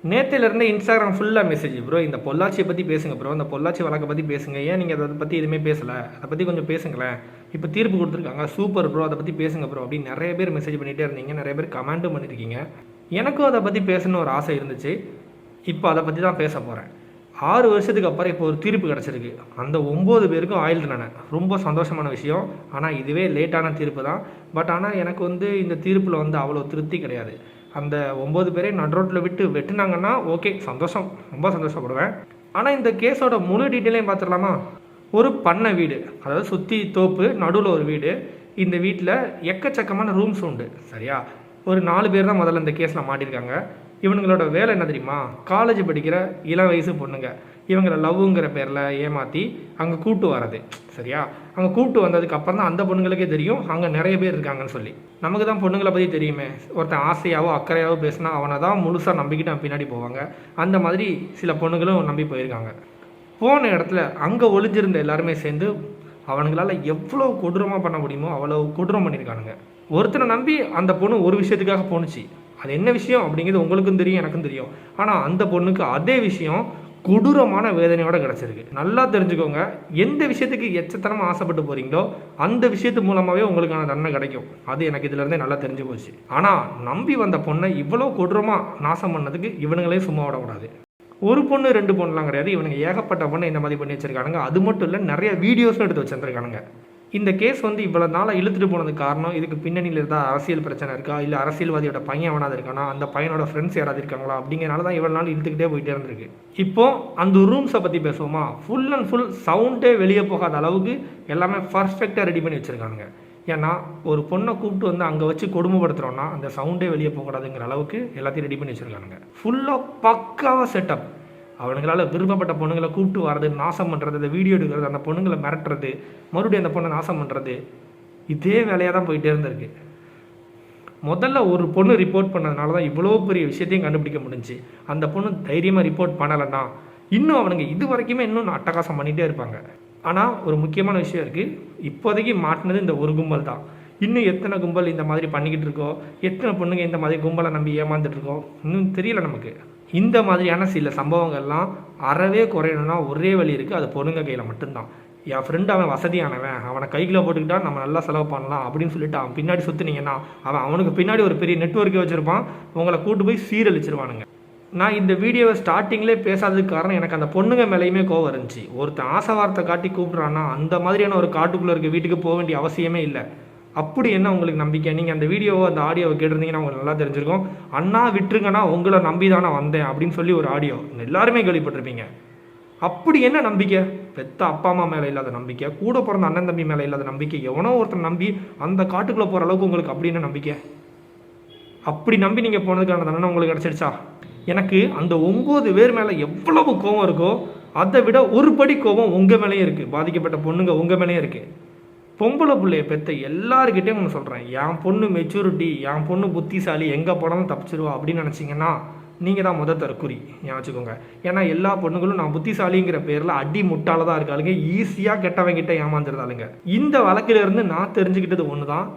நேத்திலிருந்து Instagram ஃபுல்லாக message bro. இந்த பொள்ளாச்சியை பற்றி பேசுங்க ப்ரோ. இந்த பொள்ளாச்சி வழக்கை பற்றி பேசுங்க. ஏன் நீங்கள் அதை பற்றி எதுவுமே பேசலை? அதை பற்றி கொஞ்சம் பேசுங்களேன். இப்போ தீர்ப்பு கொடுத்துருக்காங்க, சூப்பர் ப்ரோ, அதை பற்றி பேசுங்க ப்ரோ அப்படின்னு நிறைய பேர் மெசேஜ் பண்ணிகிட்டே இருந்தீங்க. நிறைய பேர் கமெண்ட்டும் பண்ணியிருக்கீங்க. எனக்கும் அதை பற்றி பேசணும்னு ஒரு ஆசை இருந்துச்சு. இப்போ அதை பற்றி தான் பேச போகிறேன். 6 வருஷத்துக்கு அப்புறம் இப்போ ஒரு தீர்ப்பு கிடச்சிருக்கு. அந்த 9 பேருக்கும் ஆயுள் தண்டனை. ரொம்ப சந்தோஷமான விஷயம். ஆனால் இதுவே லேட்டான தீர்ப்பு தான். பட் ஆனால் எனக்கு இந்த தீர்ப்பில் அவ்வளோ திருப்தி கிடையாது. அந்த 9 பேரை நடுரோட்டில் விட்டு வெட்டினாங்கன்னா ஓகே, சந்தோஷம், ரொம்ப சந்தோஷப்படுவேன். ஆனால் இந்த கேஸோட முழு டீட்டெயிலையும் பார்த்துடலாமா? ஒரு பண்ணை வீடு, அதாவது சுற்றி தோப்பு, நடுவில் ஒரு வீடு. இந்த வீட்டில் எக்கச்சக்கமான ரூம்ஸ் உண்டு. சரியா? ஒரு 4 பேர் தான் முதல்ல இந்த கேஸில் மாட்டியிருக்காங்க. இவங்களோட வேலை என்ன தெரியுமா? காலேஜ் படிக்கிற இளம் வயசு பொண்ணுங்க இவங்களை லவ்ங்கிற பேரில் ஏமாற்றி அங்கே கூப்பிட்டு வரது. சரியா? அங்கே கூப்பிட்டு வந்ததுக்கு அப்புறம் தான் அந்த பொண்ணுங்களுக்கே தெரியும் அங்கே நிறைய பேர் இருக்காங்கன்னு சொல்லி. நமக்கு தான் பொண்ணுங்களை பற்றி தெரியுமே. ஒருத்தன் ஆசையாவோ அக்கறையாவோ பேசினா அவனை தான் முழுசாக நம்பிக்கிட்டு பின்னாடி போவாங்க. அந்த மாதிரி சில பொண்ணுங்களும் நம்பி போயிருக்காங்க. போன இடத்துல அங்கே ஒளிஞ்சிருந்த எல்லாருமே சேர்ந்து அவனுங்களால் எவ்வளோ கொடூரமாக பண்ண முடியுமோ அவ்வளோ கொடூரம் பண்ணியிருக்கானுங்க. ஒருத்தனை நம்பி அந்த பொண்ணு ஒரு விஷயத்துக்காக போணுச்சு. அது என்ன விஷயம் அப்படிங்கிறது உங்களுக்கும் தெரியும், எனக்கும் தெரியும். ஆனால் அந்த பொண்ணுக்கு அதே விஷயம் கொடூரமான வேதனையோடு கிடச்சிருக்கு. நல்லா தெரிஞ்சுக்கோங்க, எந்த விஷயத்துக்கு எச்சத்தனமாக ஆசைப்பட்டு போகிறீங்களோ அந்த விஷயத்து மூலமாகவே உங்களுக்கான தண்டனை கிடைக்கும். அது எனக்கு இதிலேருந்தே நல்லா தெரிஞ்சு போச்சு. ஆனால் நம்பி வந்த பொண்ணை இவ்வளோ கொடூரமாக நாசம் பண்ணதுக்கு இவனுங்களே சும்மா விடக்கூடாது. ஒரு பொண்ணு 2 பொண்ணுலாம் கிடையாது. இவனுங்க ஏகப்பட்ட பொண்ணை இந்த மாதிரி பண்ணி வச்சுருக்கானுங்க. அது மட்டும் இல்லை, நிறைய வீடியோஸும் எடுத்து வச்சுருக்கானுங்க. இந்த கேஸ் இவ்வளோ நாளாக இழுத்துட்டு போனதுக்கு காரணம், இதுக்கு பின்னணியில் இருந்தால் அரசியல் பிரச்சனை இருக்கா, இல்லை அரசியல்வாதியோட பையன் எவனாவது இருக்கானா, அந்த பையனோட ஃப்ரெண்ட்ஸ் யாராவது இருக்காங்களா அப்படிங்கிறனால தான் இவ்வளோ நாள் இழுத்துக்கிட்டே போயிட்டே இருந்திருக்கு. இப்போது அந்த ரூம்ஸை பற்றி பேசுவோமா? ஃபுல் அண்ட் ஃபுல் சவுண்டே வெளியே போகாத அளவுக்கு எல்லாமே பர்ஃபெக்டாக ரெடி பண்ணி வச்சுருக்கானுங்க. ஏன்னா ஒரு பொண்ணை கூப்பிட்டு அங்கே வச்சு கொடுமைப்படுத்துகிறோன்னா அந்த சவுண்டே வெளியே போகக்கூடாதுங்கிற அளவுக்கு எல்லாத்தையும் ரெடி பண்ணி வச்சுருக்கானுங்க. ஃபுல்லாக பக்காவாக செட்டப். அவனுங்களால் விருப்பப்பட்ட பொண்ணுங்களை கூப்பிட்டு வர்றது, நாசம் பண்ணுறது, அந்த வீடியோ எடுக்கிறது, அந்த பொண்ணுங்களை மிரட்டுறது, மறுபடியும் அந்த பொண்ணை நாசம் பண்ணுறது, இதே வேலையாக தான் போயிட்டே இருந்திருக்கு. முதல்ல ஒரு பொண்ணு ரிப்போர்ட் பண்ணதுனால தான் இவ்வளோ பெரிய விஷயத்தையும் கண்டுபிடிக்க முடிஞ்சு. அந்த பொண்ணு தைரியமாக ரிப்போர்ட் பண்ணலைன்னா இன்னும் அவனுங்க இது வரைக்குமே இன்னும் அட்டகாசம் பண்ணிகிட்டே இருப்பாங்க. ஆனால் ஒரு முக்கியமான விஷயம் இருக்குது. இப்போதைக்கு மாட்டினது இந்த ஒரு கும்பல் தான். இன்னும் எத்தனை கும்பல் இந்த மாதிரி பண்ணிக்கிட்டு இருக்கோ, எத்தனை பொண்ணுங்க இந்த மாதிரி கும்பலை நம்பி ஏமாந்துட்டு இருக்கோம் இன்னும் தெரியல நமக்கு. இந்த மாதிரியான சில சம்பவங்கள்லாம் அறவே குறையணும்னா ஒரே வழி இருக்குது. அது பொண்ணுங்க கையில் மட்டும்தான். என் ஃப்ரெண்டு அவன் வசதியானவன், அவனை கைக்குள்ளே போட்டுக்கிட்டா நம்ம நல்லா செலவு பண்ணலாம் அப்படின்னு சொல்லிட்டு அவன் பின்னாடி சுற்றுனீங்கன்னா அவனுக்கு பின்னாடி ஒரு பெரிய நெட்வொர்க்கே வச்சுருப்பான். உங்களை கூட்டு போய் சீரழிச்சிருவானுங்க. நான் இந்த வீடியோவை ஸ்டார்டிங்லேயே பேசாததுக்கு காரணம், எனக்கு அந்த பொண்ணுங்க மேலேயுமே கோவம் இருந்துச்சு. ஒருத்தன் ஆசை வார்த்தை காட்டி கூப்பிட்றான்னா அந்த மாதிரியான ஒரு காட்டுக்குள்ளே இருக்க வீட்டுக்கு போக வேண்டிய அவசியமே இல்லை. அப்படி என்ன உங்களுக்கு நம்பிக்கை? நீங்கள் அந்த வீடியோவை, அந்த ஆடியோவை கேட்டிருந்தீங்கன்னா உங்களுக்கு நல்லா தெரிஞ்சிருக்கும். அண்ணா விட்டுருங்கண்ணா, உங்களை நம்பி தான் நான் வந்தேன் அப்படின்னு சொல்லி ஒரு ஆடியோ எல்லாருமே கேள்விப்பட்டிருப்பீங்க. அப்படி என்ன நம்பிக்கை? பெத்த அப்பா அம்மா மேலே இல்லாத நம்பிக்கை, கூட பிறந்த அண்ணன் தம்பி மேலே இல்லாத நம்பிக்கை, எவனோ ஒருத்தர் நம்பி அந்த காட்டுக்குள்ளே போகிற அளவுக்கு உங்களுக்கு அப்படி என்ன நம்பிக்கை? அப்படி நம்பி நீங்கள் போனதுக்கான தண்டனை உங்களுக்கு கிடச்சிடுச்சா? எனக்கு அந்த 9 பேர் மேலே எவ்வளவு கோபம் இருக்கோ அதை விட ஒரு படி கோபம் உங்கள் மேலேயும் இருக்குது. பாதிக்கப்பட்ட பொண்ணுங்க உங்கள் மேலேயும் இருக்குது. பொம்பளை பிள்ளைய பெற்ற எல்லாருக்கிட்டையும் ஒன்று சொல்கிறேன், என் பொண்ணு மெச்சூரிட்டி, என் பொண்ணு புத்திசாலி, எங்கே போனாலும் தப்பிச்சிருவா அப்படின்னு நினச்சிங்கன்னா நீங்கள் தான் தற்குறி. ஏன் வச்சுக்கோங்க. ஏன்னா எல்லா பொண்ணுங்களும் நான் புத்திசாலிங்கிற பேரில் அடி முட்டால தான் இருக்காளுங்க. ஈஸியாக கெட்டவங்கிட்ட ஏமாந்துருந்தாளுங்க. இந்த வழக்கிலிருந்து நான் தெரிஞ்சுக்கிட்டது ஒன்று தான்,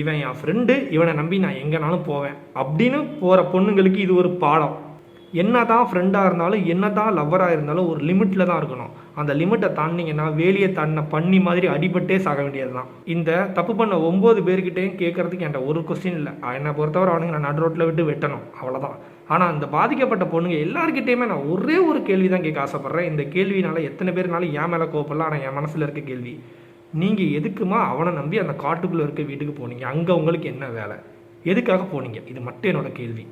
இவன் என் ஃப்ரெண்டு, இவனை நம்பி நான் எங்கேனாலும் போவேன் அப்படின்னு போகிற பொண்ணுங்களுக்கு இது ஒரு பாடம். என்ன தான் ஃப்ரெண்டாக இருந்தாலும், என்ன தான் லவ்வராக இருந்தாலும் ஒரு லிமிட்டில் தான் இருக்கணும். அந்த லிமிட்டை தாண்டிங்கன்னா வேலியை தாண்டின பண்ணி மாதிரி அடிபட்டே சாக வேண்டியது தான். இந்த தப்பு பண்ண 9 பேர்கிட்டையும் கேட்குறதுக்கு என்கிட்ட ஒரு கொஸ்டின் இல்லை. என்னை பொறுத்தவரை அவனுங்க நான் நடு ரோட்டில் விட்டு வெட்டணும், அவ்வளோதான். ஆனால் அந்த பாதிக்கப்பட்ட பொண்ணுங்க எல்லாருக்கிட்டையுமே நான் ஒரே ஒரு கேள்வி தான் கேட்க ஆசைப்பட்றேன். இந்த கேள்வினால எத்தனை பேர்னாலும் என் மேலே கோப்படலாம். ஆனால் என் மனசில் இருக்க கேள்வி, நீங்கள் எதுக்குமா அவனை நம்பி அந்த காட்டுக்குள்ளே இருக்க வீட்டுக்கு போனீங்க? அங்கே உங்களுக்கு என்ன வேலை? எதுக்காக போனீங்க? இது மட்டும் என்னோட கேள்வி.